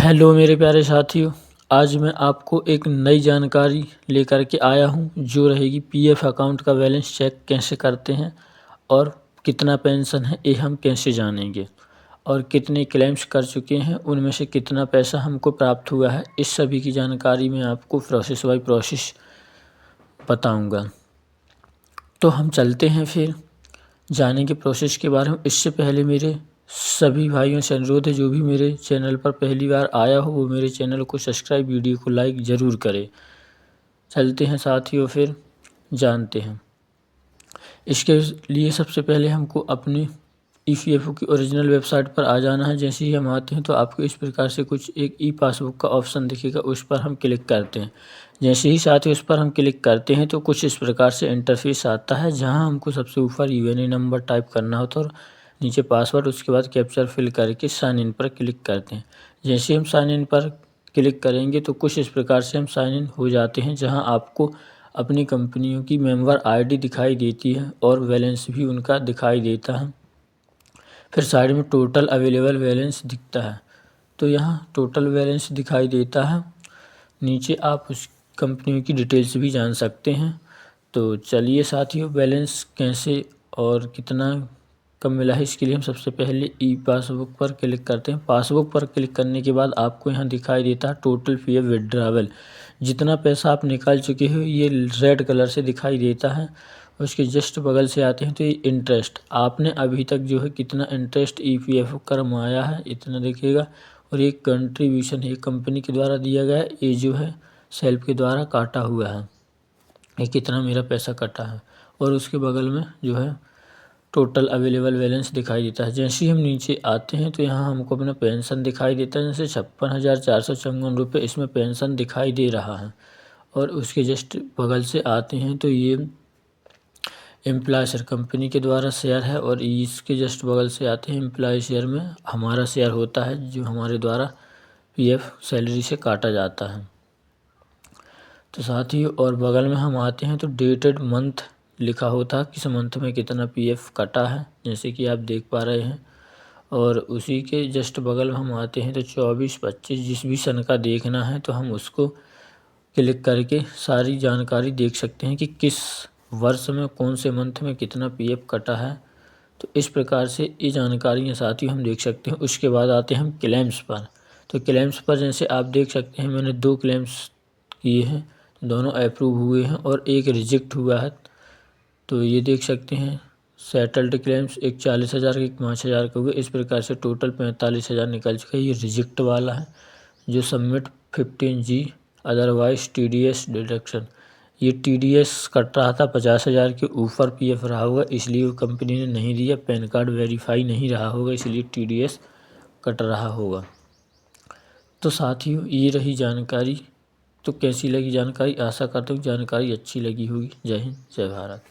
Hello मेरे प्यारे साथियों। आज मैं आपको एक नई जानकारी लेकर के आया हूं जो रहेगी पीएफ अकाउंट का बैलेंस चेक कैसे करते हैं और कितना पेंशन है ये हम कैसे जानेंगे और कितने क्लेम्स कर चुके हैं, उनमें से कितना पैसा हमको प्राप्त हुआ है। इस सभी की जानकारी मैं आपको प्रोसेस बाय प्रोसेस बताऊंगा। तो हम चलते हैं फिर जानेंगे प्रोसेस के बारे में। इससे पहले मेरे सभी भाइयों से अनुरोध है, जो भी मेरे चैनल पर पहली बार आया हो वो मेरे चैनल को सब्सक्राइब, वीडियो को लाइक ज़रूर करे। चलते हैं साथियों, फिर जानते हैं। इसके लिए सबसे पहले हमको अपनी ईपीएफओ की ओरिजिनल वेबसाइट पर आ जाना है। जैसे ही हम आते हैं तो आपको इस प्रकार से कुछ एक ई पासबुक का ऑप्शन दिखेगा, उस पर हम क्लिक करते हैं। जैसे ही साथियों उस पर हम क्लिक करते हैं तो कुछ इस प्रकार से इंटरफेस आता है, जहां हमको सबसे ऊपर यूएनए नंबर टाइप करना होता है और नीचे पासवर्ड, उसके बाद कैप्चर फिल करके साइन इन पर क्लिक करते हैं। जैसे हम साइन इन पर क्लिक करेंगे तो कुछ इस प्रकार से हम साइन इन हो जाते हैं, जहाँ आपको अपनी कंपनियों की मेंबर आईडी दिखाई देती है और बैलेंस भी उनका दिखाई देता है। फिर साइड में टोटल अवेलेबल बैलेंस दिखता है, तो यहाँ टोटल बैलेंस दिखाई देता है। नीचे आप उस कंपनियों की डिटेल्स भी जान सकते हैं। तो चलिए साथियों, बैलेंस कैसे और कितना कब मिला है, इसके लिए हम सबसे पहले ई पासबुक पर क्लिक करते हैं। पासबुक पर क्लिक करने के बाद आपको यहाँ दिखाई देता है टोटल पीएफ विड्रॉवल। जितना पैसा आप निकाल चुके हो ये रेड कलर से दिखाई देता है। उसके जस्ट बगल से आते हैं तो ये इंटरेस्ट, आपने अभी तक जो है कितना इंटरेस्ट ईपीएफओ कमाया है इतना दिखेगा। और ये कंट्रीब्यूशन है, कंपनी के द्वारा दिया गया है, ये जो है सेल्फ के द्वारा काटा हुआ है, ये कितना मेरा पैसा कटा है। और उसके बगल में जो है टोटल अवेलेबल बैलेंस दिखाई देता है। जैसे ही हम नीचे आते हैं तो यहाँ हमको अपना पेंशन दिखाई देता है, जैसे 56,454 रुपये इसमें पेंशन दिखाई दे रहा है। और उसके जस्ट बगल से आते हैं तो ये एम्प्लॉय शेयर कंपनी के द्वारा शेयर है, और इसके जस्ट बगल से आते हैं एम्प्लॉय शेयर में हमारा शेयर होता है, जो हमारे द्वारा पीएफ सैलरी से काटा जाता है। तो साथ ही और बगल में हम आते हैं तो डेटेड मंथ लिखा होता है, किस मंथ में कितना पीएफ कटा है, जैसे कि आप देख पा रहे हैं। और उसी के जस्ट बगल में हम आते हैं तो 24-25 जिस भी सन का देखना है तो हम उसको क्लिक करके सारी जानकारी देख सकते हैं कि किस वर्ष में कौन से मंथ में कितना पीएफ कटा है। तो इस प्रकार से ये जानकारियाँ साथियों हम देख सकते हैं। उसके बाद आते हैं हम क्लेम्स पर। तो क्लेम्स पर जैसे आप देख सकते हैं मैंने 2 क्लेम्स किए हैं, दोनों अप्रूव हुए हैं और एक रिजेक्ट हुआ है। तो ये देख सकते हैं सेटल्ड क्लेम्स, एक 40,000 का, एक 5,000 का हुए। इस प्रकार से टोटल 45,000 निकल चुका है। ये रिजेक्ट वाला है जो submit 15G otherwise TDS deduction, ये टीडीएस कट रहा था 50,000 के ऊपर पीएफ रहा होगा, इसलिए वो कंपनी ने नहीं दिया। पैन कार्ड वेरीफाई नहीं रहा होगा, इसलिए टीडीएस कट रहा होगा। तो साथियों ये रही जानकारी। तो कैसी लगी जानकारी, आशा करता हूँ जानकारी अच्छी लगी होगी। जय हिंद, जय भारत।